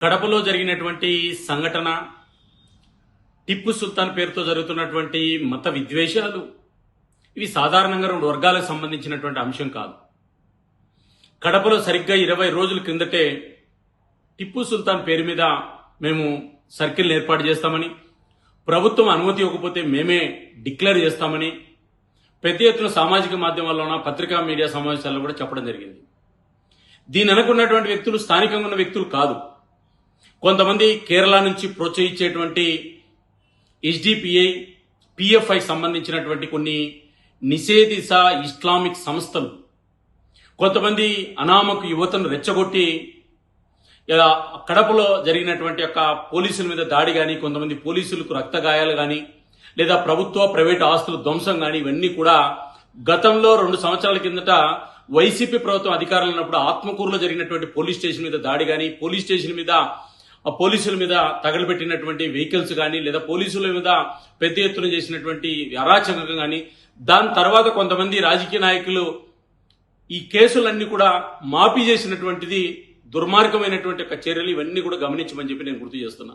కడపలో జరిగినటువంటి సంఘటన టిప్పు సుల్తాన్ పేరుతో జరుగుతున్నటువంటి మత విద్వేషాలు ఇవి సాధారణంగా రెండు వర్గాలకు సంబంధించినటువంటి అంశం కాదు. కడపలో సరిగ్గా 20 రోజుల క్రిందటే టిప్పు సుల్తాన్ పేరు మీద మేము సర్కిల్ ఏర్పాటు చేస్తామని, ప్రభుత్వం అనుమతి ఇవ్వకపోతే మేమే డిక్లేర్ చేస్తామని పెద్ద ఎత్తున సామాజిక మాధ్యమాల్లోన పత్రికా మీడియా సమావేశాల్లో కూడా చెప్పడం జరిగింది. దీని అనుకున్నటువంటి వ్యక్తులు స్థానికంగా ఉన్న వ్యక్తులు కాదు. కొంతమంది కేరళ నుంచి ప్రోత్సహించేటువంటి HDPI, PFI సంబంధించినటువంటి కొన్ని నిషేధిత ఇస్లామిక్ సంస్థలు కొంతమంది అనామకు యువతను రెచ్చగొట్టి కడపలో జరిగినటువంటి యొక్క పోలీసుల మీద దాడి కానీ, కొంతమంది పోలీసులకు రక్త గాయాలు కానీ, లేదా ప్రభుత్వ ప్రైవేటు ఆస్తుల ధ్వంసం కానీ ఇవన్నీ కూడా గతంలో 2 సంవత్సరాల కిందట వైసీపీ ప్రభుత్వం అధికారులు ఉన్నప్పుడు ఆత్మకూరులో జరిగినటువంటి పోలీస్ స్టేషన్ మీద దాడి కానీ, పోలీస్ స్టేషన్ మీద పోలీసుల మీద తగలబెట్టినటువంటి వెహికల్స్ కానీ, లేదా పోలీసుల మీద పెద్ద ఎత్తున చేసినటువంటి అరాచకం కానీ, దాని తర్వాత కొంతమంది రాజకీయ నాయకులు ఈ కేసులన్నీ కూడా మాఫీ చేసినటువంటిది దుర్మార్గమైనటువంటి చర్యలు ఇవన్నీ కూడా గమనించమని చెప్పి నేను గుర్తు చేస్తున్నా.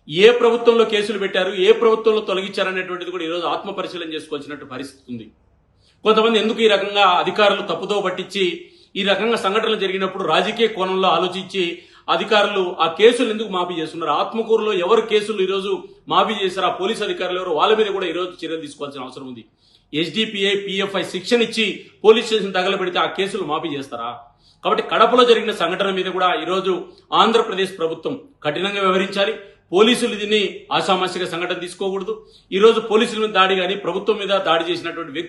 ఏ ప్రభుత్వంలో కేసులు పెట్టారు, ఏ ప్రభుత్వంలో తొలగించారనేటువంటిది కూడా ఈరోజు ఆత్మ పరిశీలన చేసుకోవాల్సినట్టు పరిస్థితి ఉంది. కొంతమంది ఎందుకు ఈ రకంగా అధికారులు తప్పుదో పట్టించి ఈ రకంగా సంఘటనలు జరిగినప్పుడు రాజకీయ కోణంలో ఆలోచించి అధికారులు ఆ కేసులు ఎందుకు మాఫీ చేస్తున్నారు? ఆత్మకూరులో ఎవరు కేసులు ఈరోజు మాఫీ చేశారు, ఆ పోలీసు అధికారులు ఎవరు, వాళ్ళ మీద కూడా ఈరోజు చర్యలు తీసుకోవాల్సిన అవసరం ఉంది. HDPI, PFI శిక్షణ ఇచ్చి పోలీస్ స్టేషన్ తగలబెడితే ఆ కేసులు మాఫీ చేస్తారా? కాబట్టి కడపలో జరిగిన సంఘటన మీద కూడా ఈరోజు ఆంధ్రప్రదేశ్ ప్రభుత్వం కఠినంగా వ్యవహరించాలి. పోలీసులు దీన్ని ఆషామాషిగా సంఘటన తీసుకోకూడదు. ఈరోజు పోలీసుల మీద దాడి కానీ, ప్రభుత్వం మీద దాడి చేసినటువంటి వ్యక్తి